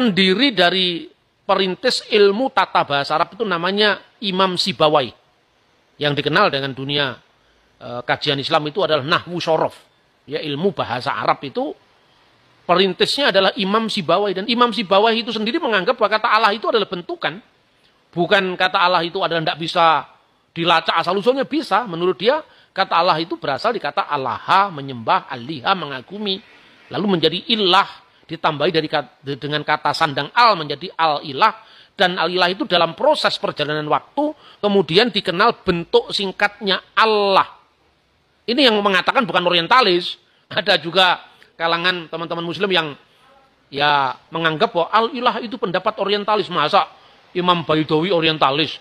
pendiri dari perintis ilmu tata bahasa Arab itu namanya Imam Sibawai. Yang dikenal dengan dunia kajian Islam itu adalah Nahwu Syorof. Ya, ilmu bahasa Arab itu perintisnya adalah Imam Sibawai. Dan Imam Sibawai itu sendiri menganggap bahwa kata Allah itu adalah bentukan. Bukan kata Allah itu adalah tidak bisa dilacak asal-usulnya, bisa. Menurut dia kata Allah itu berasal di kata Allaha, menyembah, aliha, mengagumi. Lalu menjadi ilah, ditambahi dengan kata sandang al menjadi al-ilah. Dan al-ilah itu dalam proses perjalanan waktu kemudian dikenal bentuk singkatnya Allah. Ini yang mengatakan bukan orientalis. Ada juga kalangan teman-teman muslim yang ya menganggap bahwa al-ilah itu pendapat orientalis. Masa Imam Baidawi orientalis?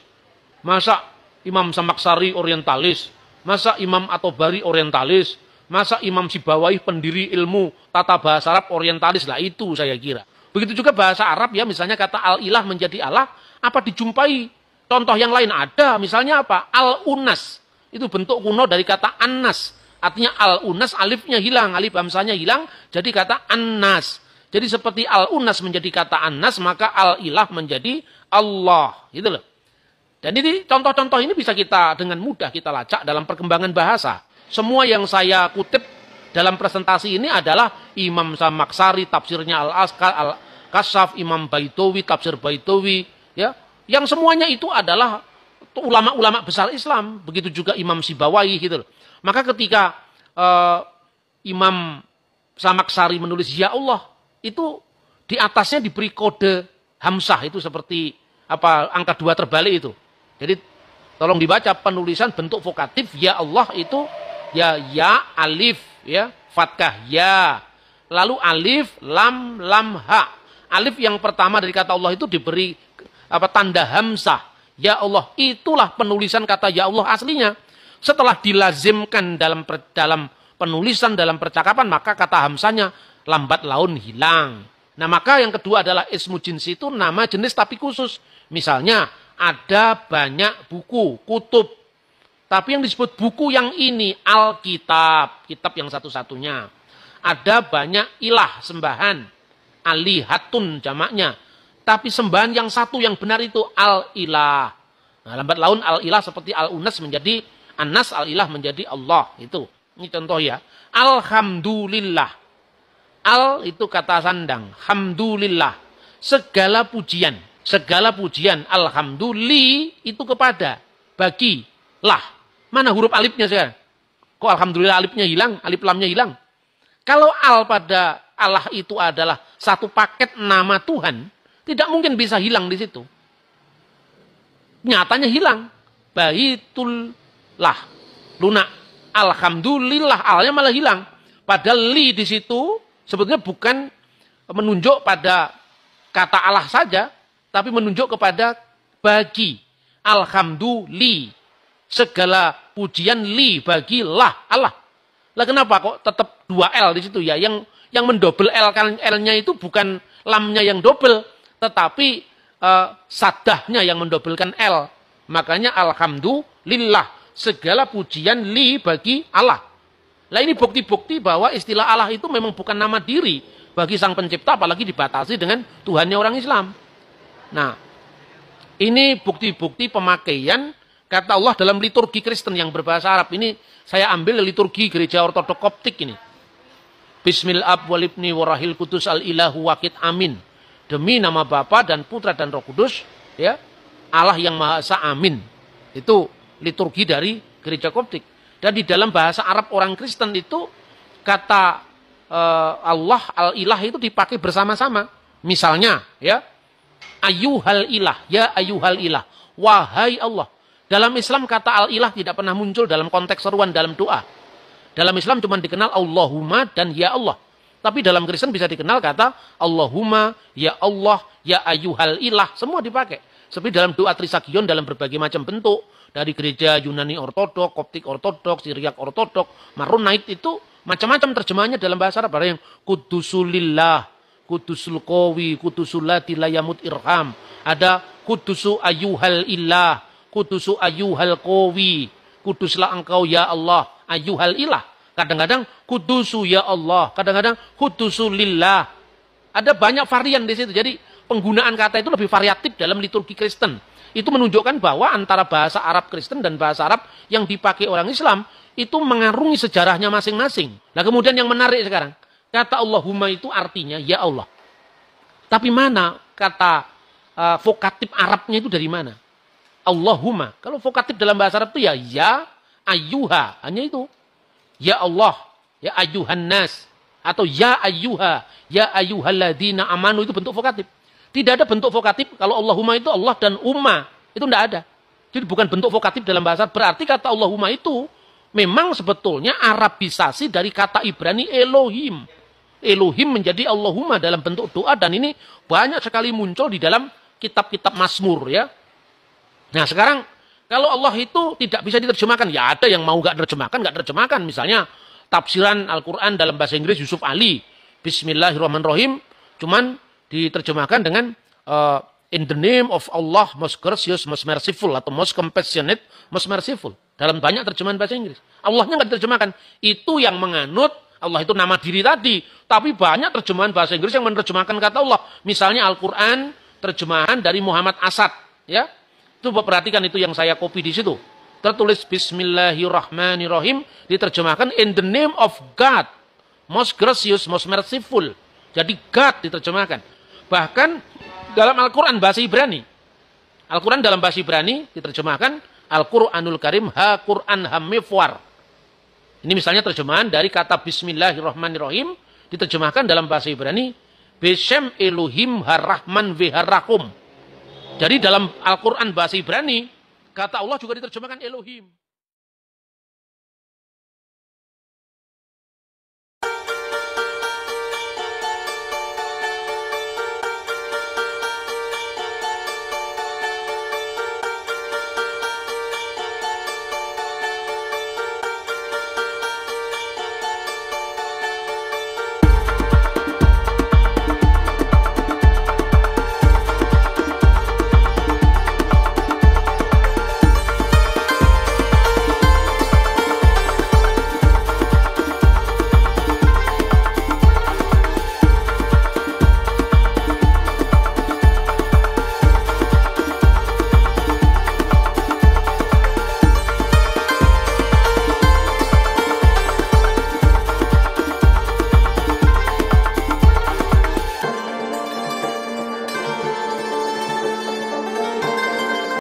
Masa Imam Samaksari orientalis? Masa Imam At-Tabari orientalis? Masa Imam Sibawai pendiri ilmu tata bahasa Arab orientalis? Lah itu saya kira. Begitu juga bahasa Arab ya, misalnya kata al-ilah menjadi Allah, apa dijumpai contoh yang lain? Ada, misalnya apa? Al-unas. Itu bentuk kuno dari kata annas. Artinya al-unas, alifnya hilang, alif hamzahnya hilang, jadi kata annas. Jadi seperti al-unas menjadi kata annas, maka al-ilah menjadi Allah. Gitu loh. Dan ini contoh-contoh ini bisa kita dengan mudah kita lacak dalam perkembangan bahasa. Semua yang saya kutip dalam presentasi ini adalah Imam Samaksari, tafsirnya Al-Askar, Al-Kasyaf, Imam Baidawi, tafsir Baidawi. Ya. Yang semuanya itu adalah ulama-ulama besar Islam. Begitu juga Imam Sibawai. Gitu loh. Maka ketika Imam Samaksari menulis Ya Allah, itu di atasnya diberi kode hamzah, itu seperti apa angka 2 terbalik itu. Jadi tolong dibaca penulisan bentuk vokatif Ya Allah itu ya alif ya fathah ya. Lalu alif lam ha. Alif yang pertama dari kata Allah itu diberi tanda hamzah. Ya Allah, itulah penulisan kata Ya Allah aslinya. Setelah dilazimkan dalam penulisan, dalam percakapan, maka kata hamzahnya lambat laun hilang. Nah, maka yang kedua adalah ismu jinsi, itu nama jenis tapi khusus. Misalnya, ada banyak buku, kutub. Tapi yang disebut buku yang ini, Alkitab, kitab yang satu-satunya. Ada banyak ilah, sembahan, alihatun jamaknya. Tapi sembahan yang satu yang benar itu al-ilah. Nah, lambat laun al-ilah seperti al-unas menjadi Anas, al-ilah menjadi Allah. Ini contoh ya. Alhamdulillah. Al itu kata sandang. Hamdulillah. Segala pujian. Segala pujian. Alhamdulillah itu kepada. Bagi. Lah. Mana huruf alifnya sekarang? Kok alhamdulillah alifnya hilang? Alif lamnya hilang? Kalau al pada Allah itu adalah satu paket nama Tuhan. Tidak mungkin bisa hilang di situ. Nyatanya hilang. Baitullah. Lunak. Alhamdulillah. Alnya malah hilang. Padahal li di situ sebetulnya bukan menunjuk pada kata Allah saja. Tapi menunjuk kepada bagi. Alhamdulillah. Segala pujian li bagi lah Allah. Lah kenapa kok tetap 2L di situ ya? Yang mendobel L-nya itu bukan lamnya yang dobel. Tetapi sadahnya yang mendobelkan L. Makanya alhamdulillah. Segala pujian li bagi Allah. Nah ini bukti-bukti bahwa istilah Allah itu memang bukan nama diri bagi sang pencipta, apalagi dibatasi dengan Tuhannya orang Islam. Nah, ini bukti-bukti pemakaian kata Allah dalam liturgi Kristen yang berbahasa Arab. Ini saya ambil liturgi gereja ortodok Koptik ini. Bismillah walibni warahil kudus al-ilahu wakid amin. Demi nama Bapa dan Putra dan Roh Kudus, ya Allah yang Maha Esa, amin. Itu liturgi dari gereja Koptik. Dan di dalam bahasa Arab orang Kristen itu kata Allah al-ilah itu dipakai bersama-sama. Misalnya ya ayyuhal ilah, ya ayyuhal ilah, wahai Allah. Dalam Islam kata al-ilah tidak pernah muncul dalam konteks seruan dalam doa. Dalam Islam cuma dikenal Allahumma dan ya Allah. Tapi dalam Kristen bisa dikenal kata Allahumma, ya Allah, ya ayyuhal ilah, semua dipakai. Seperti dalam doa Trisagion dalam berbagai macam bentuk. Dari gereja Yunani Ortodok, Koptik Ortodok, Syriak Ortodok, Maronite itu macam-macam terjemahannya dalam bahasa Arab. Ada yang kudusulillah, kudusul qawi, kudusul lati layamut irham. Ada kudusu ayyuhal ilah, kudusu ayyuhal qawi, kuduslah engkau ya Allah, ayyuhal ilah. Kadang-kadang kudusu ya Allah, kadang-kadang kudusulillah. Ada banyak varian di situ. Jadi penggunaan kata itu lebih variatif dalam liturgi Kristen. Itu menunjukkan bahwa antara bahasa Arab Kristen dan bahasa Arab yang dipakai orang Islam itu mengarungi sejarahnya masing-masing. Nah kemudian yang menarik sekarang, kata Allahumma itu artinya ya Allah. Tapi mana kata vokatif Arabnya itu dari mana? Allahumma. Kalau vokatif dalam bahasa Arab itu ya ayyuha. Hanya itu. Ya Allah, ya ayyuhan nas. Atau ya ayyuha, ya ayyuhalladina amanu, itu bentuk vokatif. Tidak ada bentuk vokatif kalau Allahumma itu Allah dan umma. Itu tidak ada. Jadi bukan bentuk vokatif dalam bahasa. Berarti kata Allahumma itu memang sebetulnya Arabisasi dari kata Ibrani Elohim. Elohim menjadi Allahumma dalam bentuk doa. Dan ini banyak sekali muncul di dalam kitab-kitab Mazmur ya. Nah sekarang kalau Allah itu tidak bisa diterjemahkan. Ya ada yang mau nggak terjemahkan. Misalnya tafsiran Al-Quran dalam bahasa Inggris Yusuf Ali. Bismillahirrahmanirrahim. Cuman diterjemahkan dengan in the name of Allah, most gracious, most merciful. Atau most compassionate, most merciful. Dalam banyak terjemahan bahasa Inggris. Allahnya nggak diterjemahkan. Itu yang menganut Allah itu nama diri tadi. Tapi banyak terjemahan bahasa Inggris yang menerjemahkan kata Allah. Misalnya Al-Quran, terjemahan dari Muhammad Asad. Ya, coba perhatikan itu yang saya copy di situ. Tertulis Bismillahirrahmanirrahim, diterjemahkan in the name of God, most gracious, most merciful. Jadi God diterjemahkan. Bahkan dalam Al-Quran bahasa Ibrani. Al-Quran dalam bahasa Ibrani diterjemahkan Al-Quranul Karim ha Quran hamifwar. Ini misalnya terjemahan dari kata Bismillahirrahmanirrahim diterjemahkan dalam bahasa Ibrani Beshem Elohim Harrahman Veharrakum. Jadi dalam Al-Quran bahasa Ibrani kata Allah juga diterjemahkan Elohim.